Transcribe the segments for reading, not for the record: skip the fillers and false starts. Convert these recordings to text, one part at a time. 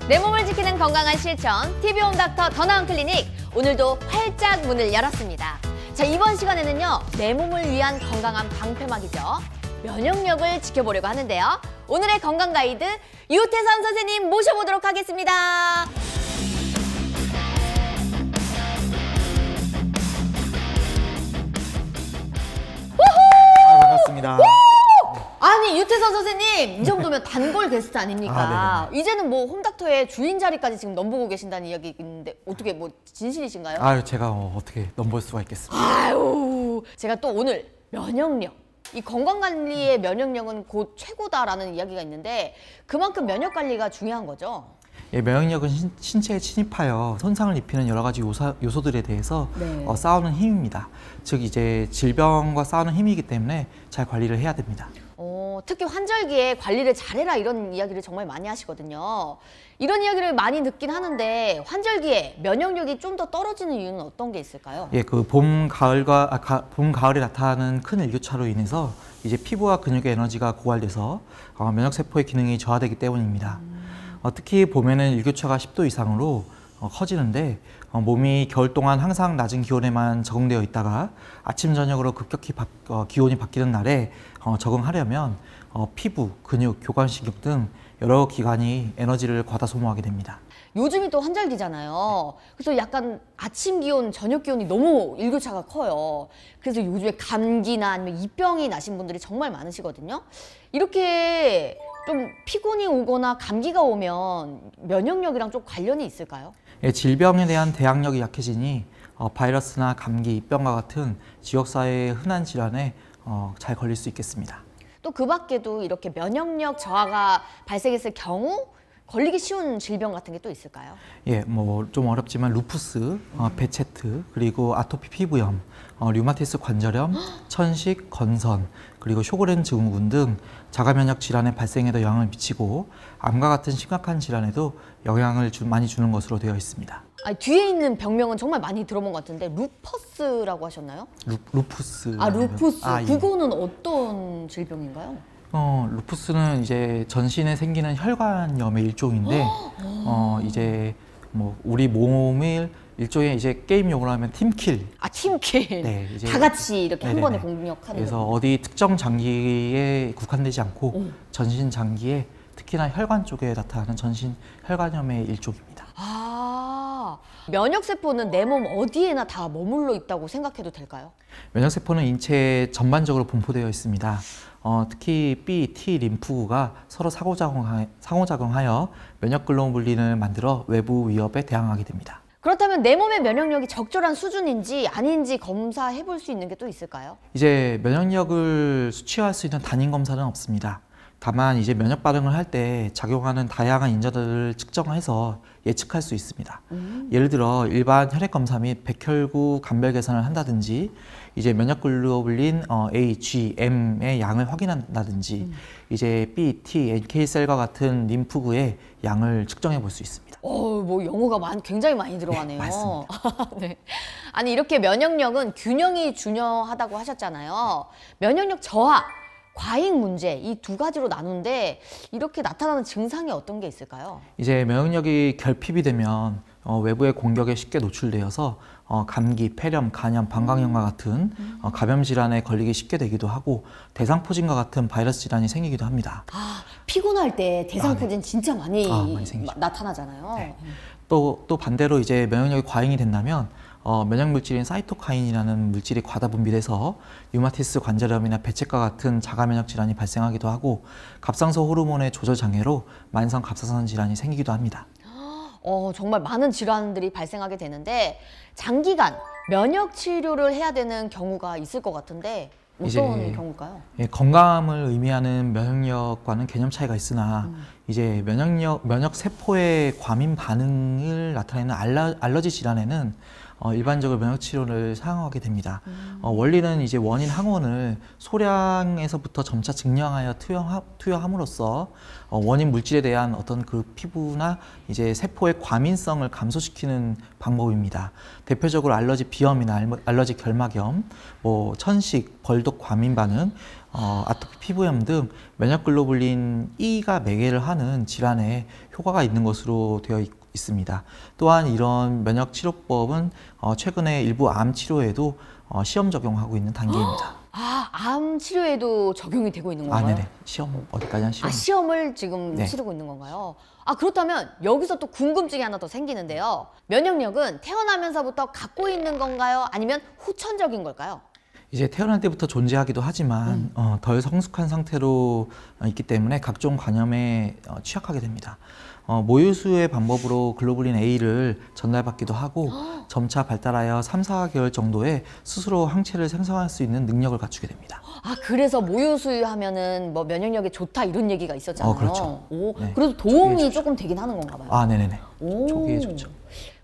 내 몸을 지키는 건강한 실천 TV홈닥터 더 나은 클리닉 오늘도 활짝 문을 열었습니다. 자, 이번 시간에는요 내 몸을 위한 건강한 방패막이죠. 면역력을 지켜보려고 하는데요. 오늘의 건강 가이드 유태선 선생님 모셔보도록 하겠습니다. 반갑습니다. 아니 유태선 선생님 이 정도면 단골 게스트 아닙니까? 이제는 뭐 홈닥터의 주인 자리까지 지금 넘보고 계신다는 이야기 있는데 어떻게 뭐 진실이신가요? 아유, 제가 어떻게 넘볼 수가 있겠습니까? 아유, 제가 또 오늘 면역력, 이 건강관리의 면역력은 곧 최고다라는 이야기가 있는데 그만큼 면역관리가 중요한 거죠? 예, 면역력은 신체에 침입하여 손상을 입히는 여러 가지 요소들에 대해서 싸우는 힘입니다. 즉 이제 질병과 싸우는 힘이기 때문에 잘 관리를 해야 됩니다. 특히 환절기에 관리를 잘해라 이런 이야기를 정말 많이 하시거든요. 이런 이야기를 많이 듣긴 하는데 환절기에 면역력이 좀 더 떨어지는 이유는 어떤 게 있을까요? 예, 그 봄, 가을에 나타나는 큰 일교차로 인해서 이제 피부와 근육의 에너지가 고갈돼서 면역 세포의 기능이 저하되기 때문입니다. 특히 봄에는 일교차가 10도 이상으로 커지는데 몸이 겨울 동안 항상 낮은 기온에만 적응되어 있다가 아침 저녁으로 급격히 기온이 바뀌는 날에 적응하려면 피부, 근육, 교감신경 등 여러 기관이 에너지를 과다 소모하게 됩니다. 요즘이 또 환절기잖아요. 그래서 약간 아침 기온, 저녁 기온이 너무 일교차가 커요. 그래서 요즘에 감기나 아니면 이병이 나신 분들이 정말 많으시거든요. 이렇게 좀 피곤이 오거나 감기가 오면 면역력이랑 좀 관련이 있을까요? 예, 질병에 대한 대항력이 약해지니 바이러스나 감기, 입병과 같은 지역사회의 흔한 질환에 잘 걸릴 수 있겠습니다. 또 그 밖에도 이렇게 면역력 저하가 발생했을 경우 걸리기 쉬운 질병 같은 게 또 있을까요? 예, 뭐 좀 어렵지만 루푸스, 베체트, 그리고 아토피 피부염, 류마티스 관절염, 천식, 건선, 그리고 쇼그렌 증후군 등 자가 면역 질환의 발생에도 영향을 미치고 암과 같은 심각한 질환에도 영향을 많이 주는 것으로 되어 있습니다. 뒤에 있는 병명은 정말 많이 들어본 것 같은데 루퍼스라고 하셨나요? 루푸스. 루푸스. 예. 그거는 어떤 질병인가요? 루푸스는 이제 전신에 생기는 혈관염의 일종인데 이제 뭐 우리 몸을 일종의 이제 게임 용어로 하면 팀킬. 팀킬. 네, 이제 다 같이 이렇게 네네네. 한 번에 공격하는. 그래서 어디 특정 장기에 국한되지 않고 전신 장기에 특히나 혈관 쪽에 나타나는 전신 혈관염의 일종입니다. 면역세포는 내 몸 어디에나 다 머물러 있다고 생각해도 될까요? 면역세포는 인체에 전반적으로 분포되어 있습니다. 특히 B, T, 림프구가 서로 상호작용하여 면역글로불린을 만들어 외부 위협에 대항하게 됩니다. 그렇다면 내 몸의 면역력이 적절한 수준인지 아닌지 검사해 볼 수 있는 게 또 있을까요? 이제 면역력을 수치화할 수 있는 단임 검사는 없습니다. 다만 이제 면역 반응을 할 때 작용하는 다양한 인자들을 측정해서 예측할 수 있습니다. 예를 들어 일반 혈액 검사 및 백혈구 감별 계산을 한다든지 이제 면역글로불린 A, G, M의 양을 확인한다든지 이제 B, T, NK 셀과 같은 림프구의 양을 측정해 볼 수 있습니다. 뭐 용어가 굉장히 많이 들어가네요. 네, 맞습니다. 네. 아니 이렇게 면역력은 균형이 중요하다고 하셨잖아요. 면역력 저하, 과잉 문제 이 두 가지로 나누는데 이렇게 나타나는 증상이 어떤 게 있을까요? 이제 면역력이 결핍이 되면 외부의 공격에 쉽게 노출되어서 감기, 폐렴, 간염, 방광염과 같은 감염 질환에 걸리기 쉽게 되기도 하고 대상포진과 같은 바이러스 질환이 생기기도 합니다. 피곤할 때 대상포진 네. 진짜 많이 생기죠. 나타나잖아요. 네. 또 반대로 이제 면역력이 과잉이 된다면 면역 물질인 사이토카인이라는 물질이 과다 분비돼서 류마티스 관절염이나 배체과 같은 자가 면역 질환이 발생하기도 하고 갑상선 호르몬의 조절 장애로 만성 갑상선 질환이 생기기도 합니다. 정말 많은 질환들이 발생하게 되는데 장기간 면역 치료를 해야 되는 경우가 있을 것 같은데 어떤 경우일까요? 예, 건강함을 의미하는 면역력과는 개념 차이가 있으나 이제 면역 세포의 과민 반응을 나타내는 알러지 질환에는 일반적으로 면역 치료를 사용하게 됩니다. 원리는 이제 원인 항원을 소량에서부터 점차 증량하여 투여함으로써 원인 물질에 대한 어떤 그 피부나 이제 세포의 과민성을 감소시키는 방법입니다. 대표적으로 알러지 비염이나 알러지 결막염, 뭐 천식, 벌독 과민 반응, 아토피 피부염 등 면역 글로불린 E가 매개를 하는 질환에 효과가 있는 것으로 되어 있습니다. 또한 이런 면역 치료법은 최근에 일부 암 치료에도 시험 적용하고 있는 단계입니다. 암 치료에도 적용이 되고 있는 건가요? 네네. 시험 어디까지 한 시험? 시험을 지금 네. 치르고 있는 건가요? 그렇다면 여기서 또 궁금증이 하나 더 생기는데요. 면역력은 태어나면서부터 갖고 있는 건가요? 아니면 후천적인 걸까요? 이제 태어날 때부터 존재하기도 하지만 덜 성숙한 상태로 있기 때문에 각종 감염에 취약하게 됩니다. 모유수의 방법으로 글로불린 A를 전달받기도 하고 점차 발달하여 3, 4개월 정도에 스스로 항체를 생성할 수 있는 능력을 갖추게 됩니다. 그래서 모유 수유하면은 뭐 면역력이 좋다 이런 얘기가 있었잖아요. 그렇죠. 네. 네. 그래서 도움이 조금 되긴 하는 건가 봐요. 네네네. 초기에 좋죠.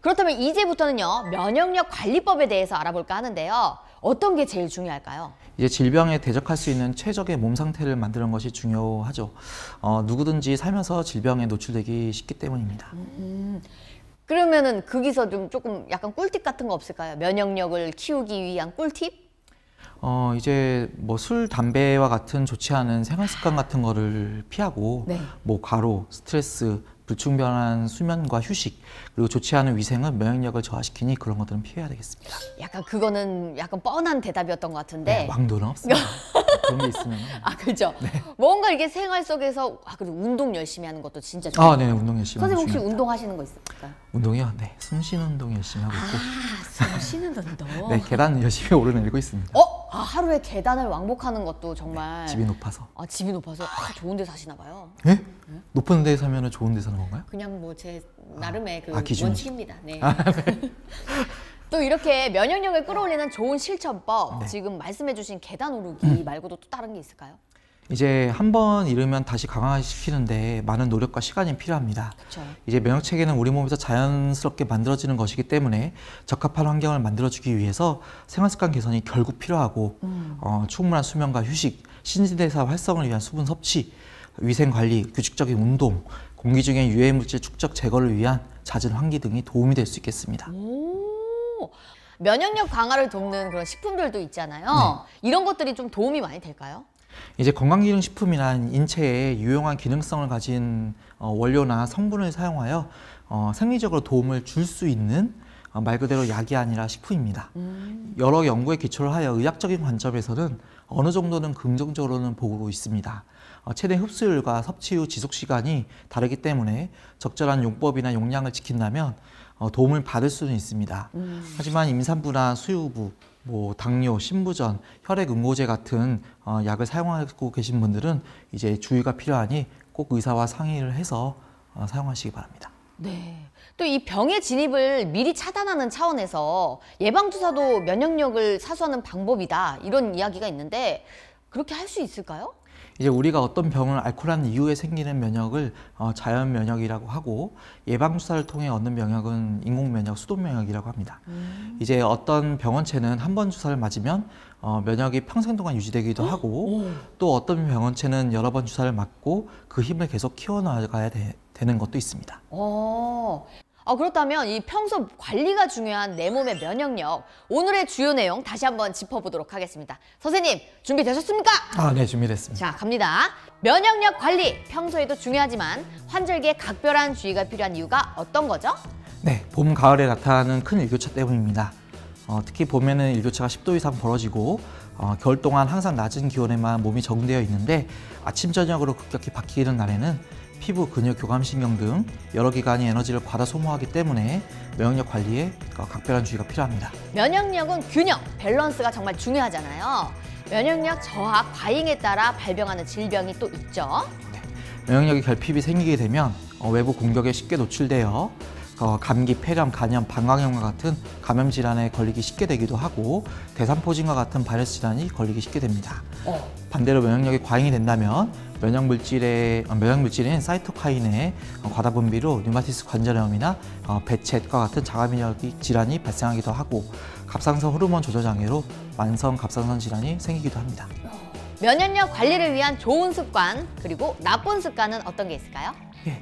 그렇다면 이제부터는요, 면역력 관리법에 대해서 알아볼까 하는데요. 어떤 게 제일 중요할까요? 이제 질병에 대적할 수 있는 최적의 몸 상태를 만드는 것이 중요하죠. 누구든지 살면서 질병에 노출되기 쉽기 때문입니다. 그러면은 거기서 좀 조금 약간 꿀팁 같은 거 없을까요? 면역력을 키우기 위한 꿀팁? 이제 뭐 술, 담배와 같은 좋지 않은 생활 습관 같은 거를 피하고 네. 뭐 과로, 스트레스, 불충분한 수면과 휴식, 그리고 좋지 않은 위생은 면역력을 저하시키니 그런 것들은 피해야 되겠습니다. 약간 그거는 약간 뻔한 대답이었던 것 같은데. 네, 왕도는 없습니다. 그런 게 있으면. 그렇죠. 뭔가 이게 생활 속에서 그리고 운동 열심히 하는 것도 진짜 좋아요. 네, 운동 열심히 하는 선생님 혹시 중요합니다. 운동하시는 거 있을까요? 운동이요? 네, 숨 쉬는 운동 열심히 하고 있고, 숨 쉬는 운동. 네, 계단 열심히 오르내리고 있습니다. 하루에 계단을 왕복하는 것도 정말. 집이 높아서. 집이 높아서 좋은 데 사시나 봐요. 네? 높은 데 사면 좋은 데 사는 건가요? 그냥 뭐 제 나름의 그 기준이. 원칙입니다. 네. 또 이렇게 면역력을 끌어올리는 좋은 실천법, 지금 말씀해주신 계단 오르기 말고도 또 다른 게 있을까요? 이제 한 번 잃으면 다시 강화시키는데 많은 노력과 시간이 필요합니다. 그렇죠. 이제 면역 체계는 우리 몸에서 자연스럽게 만들어지는 것이기 때문에 적합한 환경을 만들어주기 위해서 생활 습관 개선이 결국 필요하고 충분한 수면과 휴식, 신진대사 활성을 위한 수분 섭취, 위생 관리, 규칙적인 운동, 공기 중에 유해 물질 축적 제거를 위한 잦은 환기 등이 도움이 될 수 있겠습니다. 면역력 강화를 돕는 그런 식품들도 있잖아요. 이런 것들이 좀 도움이 많이 될까요? 이제 건강기능식품이나 인체에 유용한 기능성을 가진 원료나 성분을 사용하여 생리적으로 도움을 줄 수 있는 말 그대로 약이 아니라 식품입니다. 여러 연구에 기초를 하여 의학적인 관점에서는 어느 정도는 긍정적으로는 보고 있습니다. 최대 흡수율과 섭취 후 지속 시간이 다르기 때문에 적절한 용법이나 용량을 지킨다면 도움을 받을 수는 있습니다. 하지만 임산부나 수유부, 당뇨, 신부전, 혈액응고제 같은 약을 사용하고 계신 분들은 이제 주의가 필요하니 꼭 의사와 상의를 해서 사용하시기 바랍니다. 네. 또 이 병의 진입을 미리 차단하는 차원에서 예방주사도 면역력을 사수하는 방법이다. 이런 이야기가 있는데 그렇게 할 수 있을까요? 이제 우리가 어떤 병을 앓고 난 이후에 생기는 면역을 자연 면역이라고 하고 예방주사를 통해 얻는 면역은 인공면역, 수동면역이라고 합니다. 이제 어떤 병원체는 한 번 주사를 맞으면 면역이 평생 동안 유지되기도 하고 또 어떤 병원체는 여러 번 주사를 맞고 그 힘을 계속 키워나가야 되는 것도 있습니다. 그렇다면 이 평소 관리가 중요한 내 몸의 면역력, 오늘의 주요 내용 다시 한번 짚어보도록 하겠습니다. 선생님, 준비되셨습니까? 네, 준비됐습니다. 자, 갑니다. 면역력 관리, 평소에도 중요하지만 환절기에 각별한 주의가 필요한 이유가 어떤 거죠? 네, 봄, 가을에 나타나는 큰 일교차 때문입니다. 특히 봄에는 일교차가 10도 이상 벌어지고 겨울 동안 항상 낮은 기온에만 몸이 적응되어 있는데 아침, 저녁으로 급격히 바뀌는 날에는 피부, 근육, 교감신경 등 여러 기관이 에너지를 과다 소모하기 때문에 면역력 관리에 각별한 주의가 필요합니다. 면역력은 균형, 밸런스가 정말 중요하잖아요. 면역력 저하, 과잉에 따라 발병하는 질병이 또 있죠. 네, 면역력이 결핍이 생기게 되면 외부 공격에 쉽게 노출되어 감기, 폐렴, 간염, 방광염과 같은 감염 질환에 걸리기 쉽게 되기도 하고 대상포진과 같은 바이러스 질환이 걸리기 쉽게 됩니다. 반대로 면역력이 과잉이 된다면 면역물질인 사이토카인의 과다 분비로 류마티스 관절염이나 배쳇과 같은 자가면역 질환이 발생하기도 하고 갑상선 호르몬 조절 장애로 만성 갑상선 질환이 생기기도 합니다. 면역력 관리를 위한 좋은 습관, 그리고 나쁜 습관은 어떤 게 있을까요?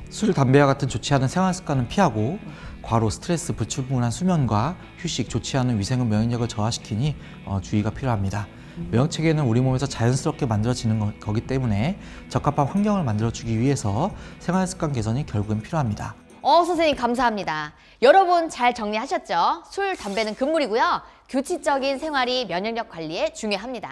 술, 담배와 같은 좋지 않은 생활 습관은 피하고 과로, 스트레스, 불충분한 수면과 휴식, 좋지 않은 위생은 면역력을 저하시키니 주의가 필요합니다. 면역체계는 우리 몸에서 자연스럽게 만들어지는 거기 때문에 적합한 환경을 만들어주기 위해서 생활습관 개선이 결국은 필요합니다. 선생님 감사합니다. 여러분 잘 정리하셨죠? 술, 담배는 금물이고요. 규칙적인 생활이 면역력 관리에 중요합니다.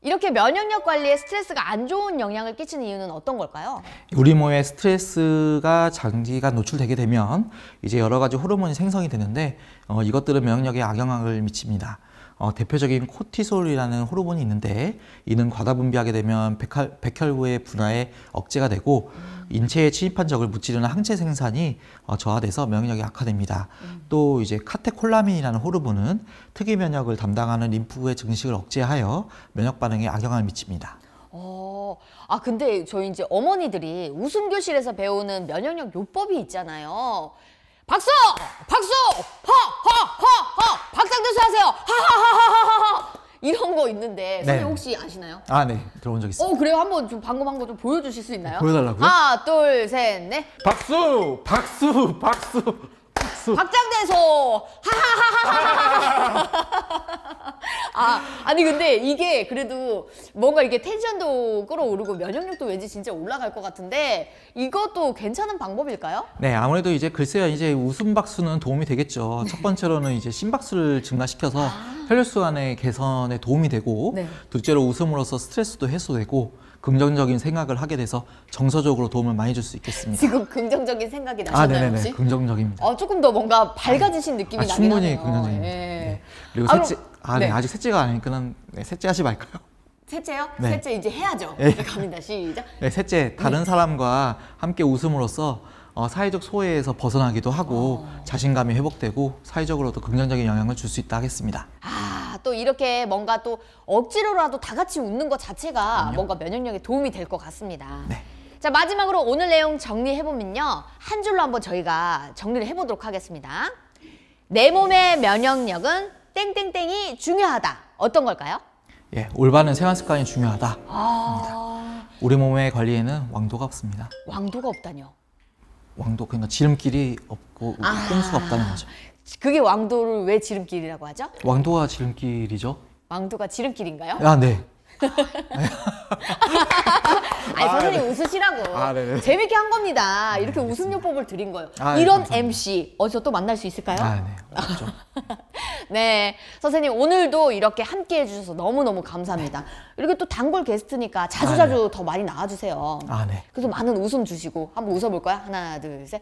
이렇게 면역력 관리에 스트레스가 안 좋은 영향을 끼치는 이유는 어떤 걸까요? 우리 몸에 스트레스가 장기간 노출되게 되면 이제 여러 가지 호르몬이 생성이 되는데 이것들은 면역력에 악영향을 미칩니다. 대표적인 코티솔이라는 호르몬이 있는데 이는 과다 분비하게 되면 백혈구의 분화에 억제가 되고 인체에 침입한 적을 무찌르는 항체 생산이 저하돼서 면역력이 악화됩니다. 또 이제 카테콜라민이라는 호르몬은 특이 면역을 담당하는 림프구의 증식을 억제하여 면역 반응에 악영향을 미칩니다. 근데 저희 이제 어머니들이 웃음 교실에서 배우는 면역력 요법이 있잖아요. 박수! 박수! 허허허허! 박상도수 하세요! 하하하하하하! 이런 거 있는데 선생님 혹시 아시나요? 네. 들어본 적 있어요. 그래요? 한번 좀 방금 한 거 좀 보여주실 수 있나요? 보여달라고요? 하나, 둘, 셋, 넷. 박수! 박수! 박수! 박수! 박장대소! 하하하하하하! 아니 근데 이게 그래도 뭔가 이게 텐션도 끌어오르고 면역력도 왠지 진짜 올라갈 것 같은데 이것도 괜찮은 방법일까요? 네, 아무래도 이제 글쎄요, 이제 웃음 박수는 도움이 되겠죠. 첫 번째로는 이제 심박수를 증가시켜서 혈류순환의 개선에 도움이 되고, 네. 둘째로 웃음으로써 스트레스도 해소되고, 긍정적인 생각을 하게 돼서 정서적으로 도움을 많이 줄 수 있겠습니다. 지금 긍정적인 생각이 나셨나요 네네네, 혹시? 긍정적입니다. 조금 더 뭔가 밝아지신 느낌이 나긴 충분히 하네요. 긍정적입니다. 예. 네. 그리고 그럼- 셋째, 네. 아직 셋째가 아니니까는 셋째 하지 말까요? 셋째요? 네. 셋째 이제 해야죠. 네. 갑니다. 시작. 네, 셋째, 다른 사람과 함께 웃음으로써 사회적 소외에서 벗어나기도 하고 자신감이 회복되고 사회적으로도 긍정적인 영향을 줄 수 있다 하겠습니다. 또 이렇게 뭔가 또 억지로라도 다 같이 웃는 것 자체가 뭔가 면역력에 도움이 될 것 같습니다. 네. 자, 마지막으로 오늘 내용 정리해보면요. 한 줄로 한번 저희가 정리를 해보도록 하겠습니다. 내 몸의 면역력은 땡땡땡이 중요하다. 어떤 걸까요? 예, 올바른 생활 습관이 중요하다. 우리 몸의 관리에는 왕도가 없습니다. 왕도가 없다뇨. 왕도, 그러니까 지름길이 없고 꼼수가 없다는 거죠. 그게 왕도를 왜 지름길이라고 하죠? 왕도가 지름길이죠? 왕도가 지름길인가요? 네. 선생님 웃으시라고. 네네. 재밌게 한 겁니다. 이렇게 웃음요법을 드린 거예요. 네, 이런 감사합니다. MC 어디서 또 만날 수 있을까요? 네. 어렵죠. 네, 선생님 오늘도 이렇게 함께 해주셔서 너무너무 감사합니다. 이렇게 또 단골 게스트니까 자주자주 더 많이 나와주세요. 네. 그래서 많은 웃음 주시고 한번 웃어볼까요? 하나, 둘, 셋.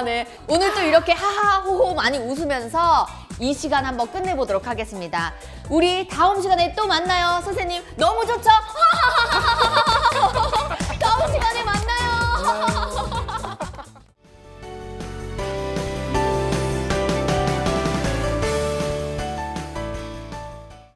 네. 오늘 또 이렇게 하하호호 많이 웃으면서 이 시간 한번 끝내보도록 하겠습니다. 우리 다음 시간에 또 만나요. 선생님 너무 좋죠? 하하하하하.